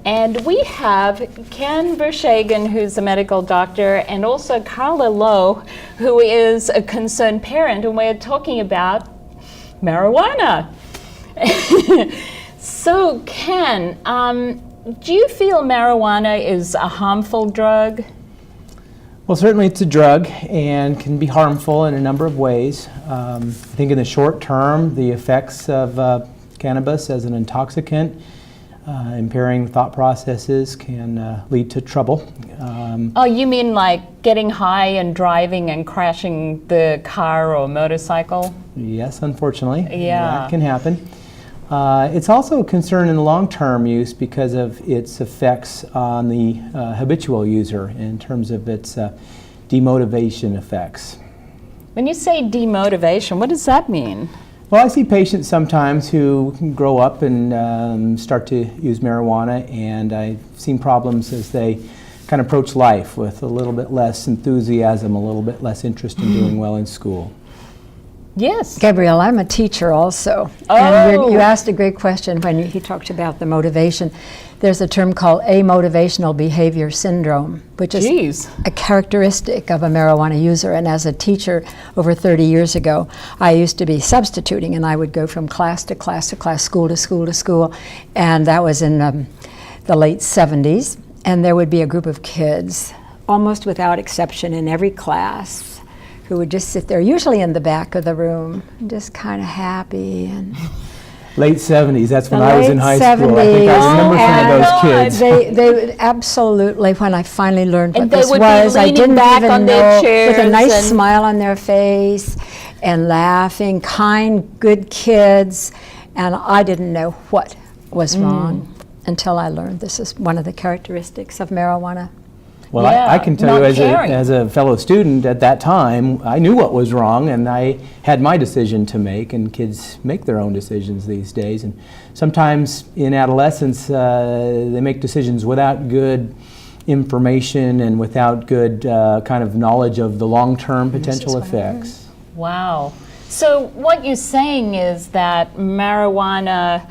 And we have Ken Vershagen, who's a medical doctor, and also Carla Lowe, who is a concerned parent, and we're talking about marijuana. So, Ken, do you feel marijuana is a harmful drug? Well, certainly it's a drug and can be harmful in a number of ways. I think in the short term, the effects of cannabis as an intoxicant, impairing thought processes, can lead to trouble. Oh, you mean like getting high and driving and crashing the car or motorcycle? Yes, unfortunately. Yeah. That can happen. It's also a concern in the long-term use because of its effects on the habitual user in terms of its demotivation effects. When you say demotivation, what does that mean? Well, I see patients sometimes who grow up and start to use marijuana, and I've seen problems as they kind of approach life with a little bit less enthusiasm, a little bit less interest in doing well in school. Yes. Gabrielle, I'm a teacher also. Oh. And you asked a great question when he talked about the motivation. There's a term called amotivational behavior syndrome, which is a characteristic of a marijuana user. And as a teacher over 30 years ago, I used to be substituting, and I would go from class to class to class, school to school to school. And that was in the late 70s. And there would be a group of kids, almost without exception, in every class, who would just sit there, usually in the back of the room, just kind of happy. And late 70s, that's when I was in high school. I think I remember some of those kids. They would absolutely, when I finally learned what this was, I didn't back even on know, their chairs with a nice smile on their face and laughing, kind, good kids, and I didn't know what was wrong until I learned this is one of the characteristics of marijuana. Well, Yeah, I can tell you caring. as a fellow student at that time, I knew what was wrong and I had my decision to make, and kids make their own decisions these days. And sometimes in adolescence, they make decisions without good information and without good kind of knowledge of the long-term potential effects. Wow. So what you're saying is that marijuana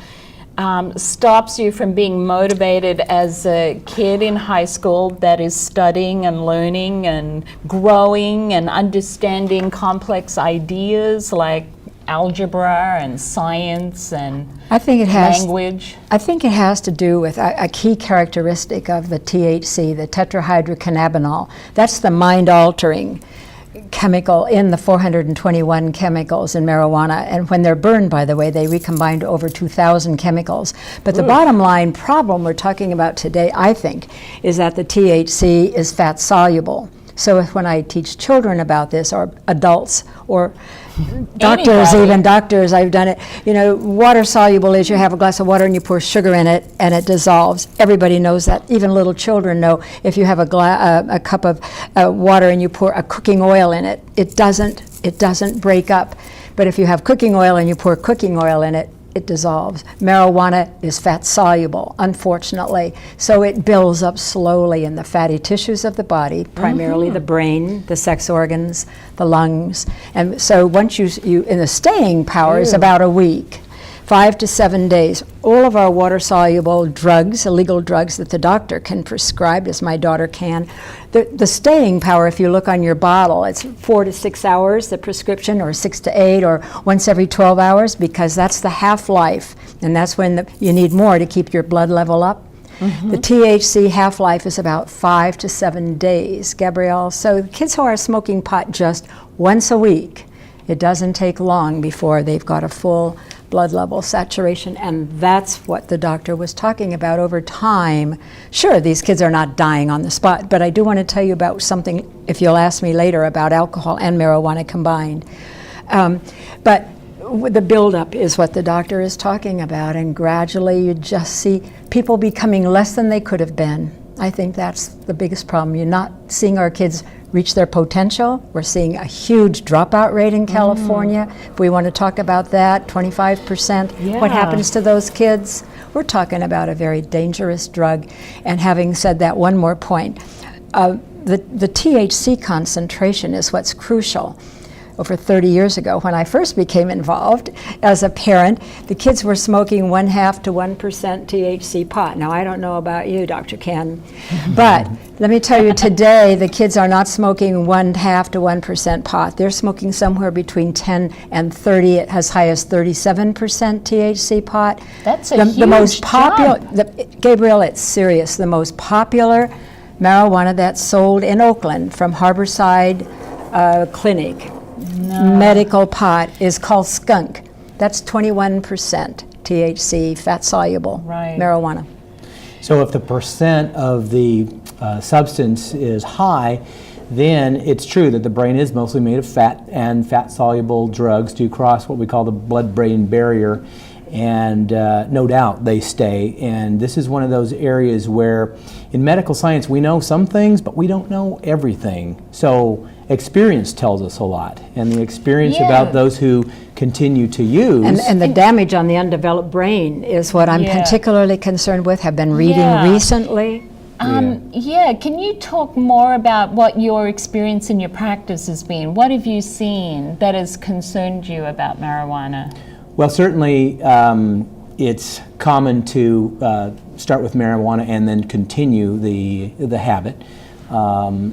stops you from being motivated as a kid in high school that is studying and learning and growing and understanding complex ideas like algebra and science and language? I think it has to do with a key characteristic of the THC, the tetrahydrocannabinol. That's the mind-altering chemical in the 421 chemicals in marijuana, and when they're burned, by the way, they recombine to over 2,000 chemicals. But the bottom line problem we're talking about today, I think, is that the THC is fat soluble. So when I teach children about this, or adults, or doctors, even doctors, I've done it, you know, water soluble is you have a glass of water and you pour sugar in it and it dissolves. Everybody knows that. Even little children know if you have a cup of water and you pour a cooking oil in it, it doesn't break up. But if you have cooking oil and you pour cooking oil in it, it dissolves. Marijuana is fat soluble, unfortunately, so it builds up slowly in the fatty tissues of the body, primarily the brain, the sex organs, the lungs, and so once you and the staying power is about a week, 5 to 7 days. All of our water-soluble drugs, illegal drugs that the doctor can prescribe, as my daughter can, the staying power, if you look on your bottle, it's 4 to 6 hours, the prescription, or 6 to 8, or once every 12 hours, because that's the half-life, and that's when you need more to keep your blood level up. The THC half-life is about 5 to 7 days, Gabrielle. So kids who are smoking pot just once a week, it doesn't take long before they've got a full blood level saturation, and that's what the doctor was talking about over time. Sure, these kids are not dying on the spot, but I do want to tell you about something, if you'll ask me later, about alcohol and marijuana combined. But the buildup is what the doctor is talking about, and gradually you just see people becoming less than they could have been. I think that's the biggest problem. You're not seeing our kids reach their potential. We're seeing a huge dropout rate in California. If we want to talk about that, 25%. What happens to those kids? We're talking about a very dangerous drug. And having said that, one more point. The THC concentration is what's crucial. over 30 years ago, when I first became involved as a parent, the kids were smoking 0.5 to 1% THC pot. Now, I don't know about you, Dr. Ken, but let me tell you, today the kids are not smoking 0.5 to 1% pot. They're smoking somewhere between 10 and 30, as high as 37% THC pot. That's a huge the most popular, jump. Gabriel, it's serious. The most popular marijuana that's sold in Oakland from Harborside Clinic, medical pot, is called skunk. That's 21% THC, fat-soluble marijuana. So if the percent of the substance is high, then it's true that the brain is mostly made of fat, and fat-soluble drugs do cross what we call the blood-brain barrier, and no doubt they stay. And this is one of those areas where in medical science we know some things, but we don't know everything. So experience tells us a lot, and the experience about those who continue to use. And the damage on the undeveloped brain is what I'm particularly concerned with, have been reading recently. Can you talk more about what your experience in your practice has been? What have you seen that has concerned you about marijuana? Well, certainly it's common to start with marijuana and then continue the habit.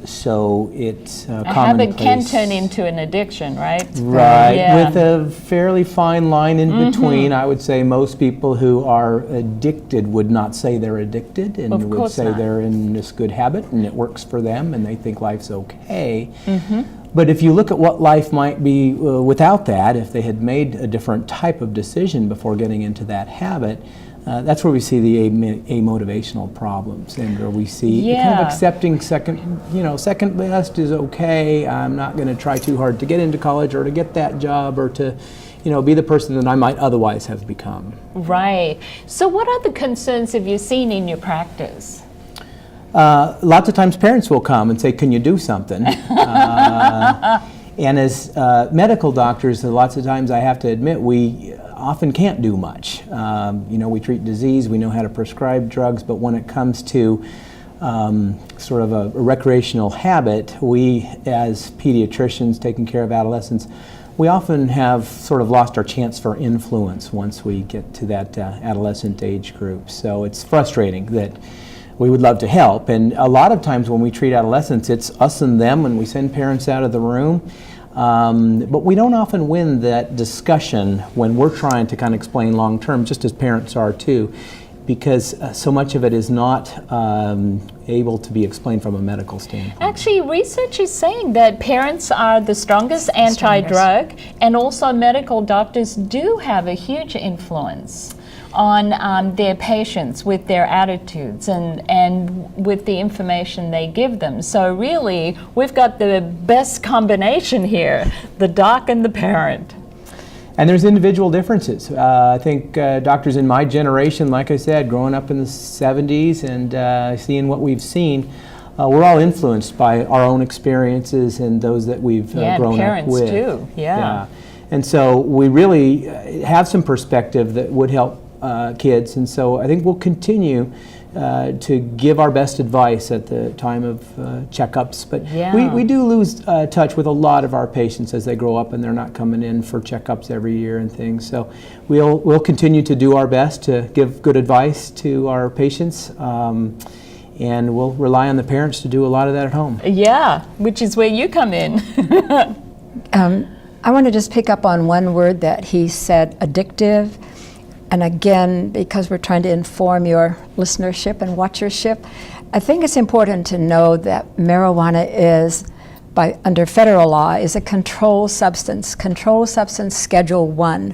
So it's a habit can turn into an addiction, right? Right, with a fairly fine line in between. I would say most people who are addicted would not say they're addicted, and would say they're in this good habit and it works for them and they think life's okay. But if you look at what life might be without that, if they had made a different type of decision before getting into that habit, that's where we see the amotivational problems, and where we see kind of accepting second best is okay. I'm not going to try too hard to get into college or to get that job or to, be the person that I might otherwise have become. Right. So what other concerns have you seen in your practice? Lots of times parents will come and say, can you do something? And as medical doctors, lots of times I have to admit we often can't do much. We treat disease, we know how to prescribe drugs, but when it comes to sort of a recreational habit, we as pediatricians taking care of adolescents, we often have sort of lost our chance for influence once we get to that adolescent age group. So it's frustrating that we would love to help, and a lot of times when we treat adolescents, it's us and them, and we send parents out of the room. But we don't often win that discussion when we're trying to kind of explain long term, just as parents are too, because so much of it is not able to be explained from a medical standpoint. Actually, research is saying that parents are the strongest anti-drug, and also medical doctors do have a huge influence on their patients with their attitudes and with the information they give them. So really, we've got the best combination here, the doc and the parent. And there's individual differences. I think doctors in my generation, like I said, growing up in the 70s and seeing what we've seen, we're all influenced by our own experiences and those that we've grown up with. Too. Yeah. And so we really have some perspective that would help kids, and so I think we'll continue to give our best advice at the time of checkups. But we do lose touch with a lot of our patients as they grow up and they're not coming in for checkups every year and things. So we'll continue to do our best to give good advice to our patients, and we'll rely on the parents to do a lot of that at home. Yeah, which is where you come in. I want to just pick up on one word that he said, addictive. And again, because we're trying to inform your listenership and watchership, I think it's important to know that marijuana is, under federal law, is a controlled substance Schedule 1.